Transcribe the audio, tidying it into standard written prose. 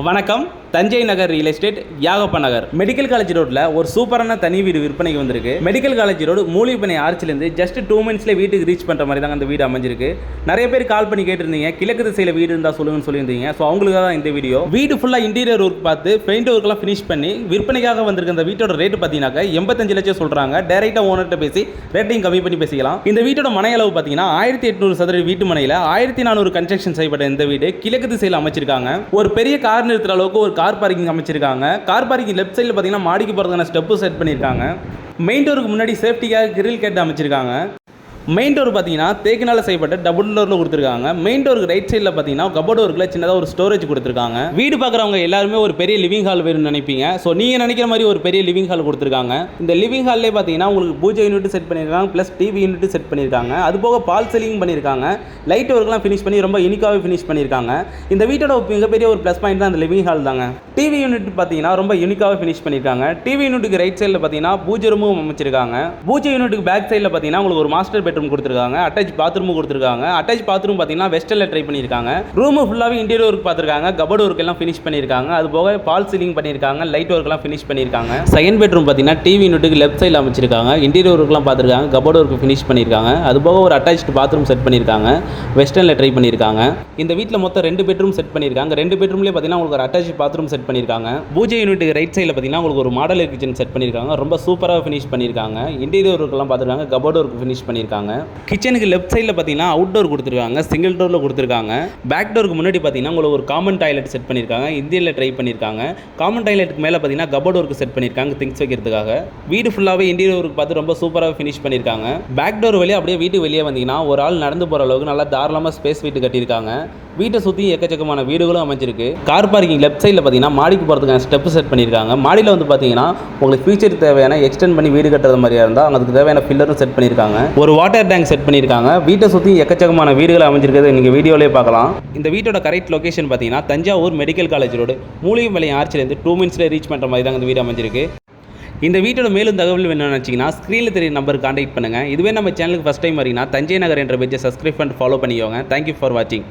வணக்கம். தஞ்சை நகர் real estate யாகப்ப நகர் medical college ரோட்டில் ஒரு சூப்பரான தனி வீடு விற்பனைக்கு வந்திருக்கு. மெடிக்கல் காலேஜ் ரோடு மூலிப்பனை ஆர்ச்சிலேருந்து ஜஸ்ட் 2 மினிட்ஸ்ல வீட்டுக்கு ரீச் பண்ணுற மாதிரி தாங்க அந்த வீடு அமைஞ்சிருக்கு. நிறைய பேர் கால் பண்ணி கேட்டிருந்தீங்க, கிழக்கு திசையில் வீடு இருந்தால் சொல்லுங்கன்னு சொல்லியிருந்தீங்க. ஸோ அவங்களுக்காக தான் இந்த வீடியோ. வீடு ஃபுல்லாக இன்டீரியர் ஒர்க் பார்த்து பெயிண்ட் ஒர்க்லாம் ஃபினிஷ் பண்ணி விற்பனைக்காக வந்திருக்க அந்த வீட்டோட ரேட்டு பார்த்தீங்கன்னா 85 லட்சம் சொல்கிறாங்க. டேரெக்டாக ஓனர்கிட்ட பேசி ரேட்டையும் கம்மி பண்ணி பேசிக்கலாம். இந்த வீட்டோட மனை அளவு பார்த்தீங்கன்னா 1800 சதுர வீட்டு மனையில் 1400 கன்ஸ்ட்ரக்ஷன் செய்யப்பட்ட இந்த வீடு கிழக்கு திசையில் அமைச்சிருக்காங்க. ஒரு பெரிய கார் நிறுத்துற அளவுக்கு ஒரு கார் பார்க்கிங் அமைச்சிருக்காங்க. கார் பார்க்கிங் லெஃப்ட் சைடில் பார்த்தீங்கன்னா மாடிக்கு போகிறதுக்கான ஸ்டெப்பு செட் பண்ணியிருக்காங்க. மெயின் டோருக்கு முன்னாடி சேஃப்டிக்காக கிரில் கேட் அமைச்சிருக்காங்க. மெயின் டோர் பார்த்தீங்கன்னா தேக்கினால செய்யப்பட்ட டபுள் டோரில் கொடுத்துருக்காங்க. மெயின் டோருக்கு ரைட் சைடில் பார்த்தீங்கன்னா கபோர்ட் ஒர்க்கில் சின்னதாக ஒரு ஸ்டோரேஜ் கொடுத்துருக்காங்க. வீடு பார்க்குறவங்க எல்லாருமே ஒரு பெரிய லிவிங் ஹால் வேணும்னு நினைப்பீங்க. ஸோ நீங்கள் நினைக்கிற மாதிரி ஒரு பெரிய லிவிங் ஹால் கொடுத்துருக்காங்க. இந்த லிவிங் ஹால்லே பார்த்தீங்கன்னா உங்களுக்கு பூஜை யூனிட் செட் பண்ணியிருக்காங்க, ப்ளஸ் டிவி யூனிட் செட் பண்ணியிருக்காங்க. அது போக பால் செல்லிங் பண்ணியிருக்காங்க. லைட் ஒர்க்லாம் ஃபினிஷ் பண்ணி ரொம்ப யூனிக்காகவே ஃபினிஷ் பண்ணியிருக்காங்க. இந்த வீட்டோட மிகப்பெரிய ஒரு ப்ளஸ் பாயிண்ட் தான் அந்த லிவிங் ஹால் தாங்க. டிவி யூனிட் பார்த்தீங்கன்னா ரொம்ப யூனிக்காகவே ஃபினிஷ் பண்ணியிருக்காங்க. டிவி யூனிட்டுக்கு ரைட் சைடில் பார்த்தீங்கன்னா பூஜை ரூமும் அமைச்சிருக்காங்க. பூஜை யூனிட்டுக்கு பேக் சைடில் பார்த்தீங்கன்னா உங்களுக்கு ஒரு மாஸ்டர் பெட்ரூம் கொடுத்துருக்காங்க. அட்டாச் பாத்ரூம் கொடுத்துருக்காங்க. அட்டாச் பாத்ரூம் பார்த்தீங்கன்னா வெஸ்டர்ல ட்ரை பண்ணியிருக்காங்க. ரூம் ஃபுல்லாகவே இன்டீரியர் ஒர்க் பார்த்துருக்காங்க. கபோர்ட் ஒர்க் எல்லாம் ஃபினிஷ் பண்ணியிருக்காங்க. அது போக பால் சீலிங் பண்ணியிருக்காங்க. லைட் ஒர்க் எல்லாம் ஃபினிஷ் பண்ணியிருக்காங்க. செகண்ட் பெட்ரூம் பார்த்தீங்கன்னா டிவி யூனிட்டுக்கு லெஃப்ட் சைடில் அமைச்சிருக்காங்க. இன்டீரியர் ஒர்க்லாம் பார்த்துருக்காங்க. கபோர்ட் ஒர்க் ஃபினிஷ் பண்ணியிருக்காங்க. அது போக ஒரு அட்டாச் பாத்ரூம் செட் பண்ணியிருக்காங்க. வெஸ்டர்ல ட்ரை பண்ணியிருக்காங்க. இந்த வீட்டில் மொத்தம் 2 பெட்ரூம் செட் பண்ணியிருக்காங்க. 2 பெட்ரூம்லேயே பார்த்தீங்கன்னா உங்களுக்கு ஒரு அட்டாச் பாத்ரூம் செட் பண்ணியிருக்காங்க. பூஜை யூனிட்டுக்கு ரைட் சைடில் பார்த்தீங்கன்னா உங்களுக்கு ஒரு மாடல் கிச்சன் செட் பண்ணியிருக்காங்க. ரொம்ப சூப்பராக ஃபினிஷ் பண்ணியிருக்காங்க. இன்டீரியர் ஒர்க்லாம் பார்த்துருக்காங்க. கபோர்ட் ஒர்க் ஃபினிஷ் பண்ணியிருக்காங்க. கிச்சனுக்கு லெஃப்ட் சைடில் பார்த்தீங்கன்னா அவுட் டோர் கொடுத்துருக்காங்க. சிங்கிள் டோரில் கொடுத்துருக்காங்க. பேக் டோருக்கு முன்னாடி பார்த்தீங்கன்னா உங்களுக்கு ஒரு காமன் டாய்லெட் செட் பண்ணியிருக்காங்க. இந்தியில் ட்ரை பண்ணியிருக்காங்க. காமன் டாய்லெட்டுக்கு மேலே பார்த்தீங்கன்னா கபோர்ட் ஒர்க் செட் பண்ணியிருக்காங்க திங்ஸ் வைக்கிறதுக்காக. வீடு ஃபுல்லாகவே இன்டீரியர் ஒர்க் பார்த்து ரொம்ப சூப்பராக ஃபினிஷ் பண்ணியிருக்காங்க. பேக் டோர் வெளியே அப்படியே வீட்டு வெளியே வந்தீங்கன்னா ஒரு ஆள் நடந்து போகிற அளவுக்கு நல்லா தாராளமாக ஸ்பேஸ் வீட்டு கட்டியிருக்காங்க. வீட்டை சுற்றி எக்கச்சக்கமான வீடுகளும் அமைஞ்சிருக்கு. கார் பார்க்கிங் லெஃப்ட் சைடில் பார்த்தீங்கன்னா மாடிக்கு போகிறதுக்கான ஸ்டெப் செட் பண்ணியிருக்காங்க. மாடியில் வந்து பார்த்தீங்கன்னா உங்களுக்கு ஃபியூச்சர் தேவையான எக்ஸ்டெண்ட் பண்ணி வீடு கட்டுறது மாதிரியா இருந்தால் அதுக்கு தேவையான பில்லரும் செட் பண்ணியிருக்காங்க. ஒரு வாட்டர் டேங்க் செட் பண்ணியிருக்காங்க. வீட்டை சுற்றி எக்கச்சக்கமான வீடுகள் அமைஞ்சிருக்கிறது நீங்கள் வீடியோலேயே பார்க்கலாம். இந்த வீட்டோட கரெக்ட் லொகேஷன் பார்த்தீங்கன்னா தஞ்சாவூர் மெடிக்கல் காலேஜ் ரோடு மூலியம்பாளையம் ஆர்ச்சிலேருந்து 2 மினிட்ஸ்ல ரீச் பண்ணுற மாதிரி தான் இந்த வீடு அமைஞ்சிருக்கு. இந்த வீட்டோட மேலும் தகவல் வேணும்னு நினச்சிங்கன்னா ஸ்க்ரீனில் தெரிய நம்பருக்கு கான்டாக்ட் பண்ணுங்கள். இதுவே நம்ம சேனலுக்கு ஃபஸ்ட் டைம் வரீங்கன்னா தஞ்சை நகர் என்ற பேஜை சப்ஸ்கிரைப் பண்ணிட்டு ஃபாலோ பண்ணிக்கோங்க. தேங்க்யூ ஃபார் வாட்சிங்.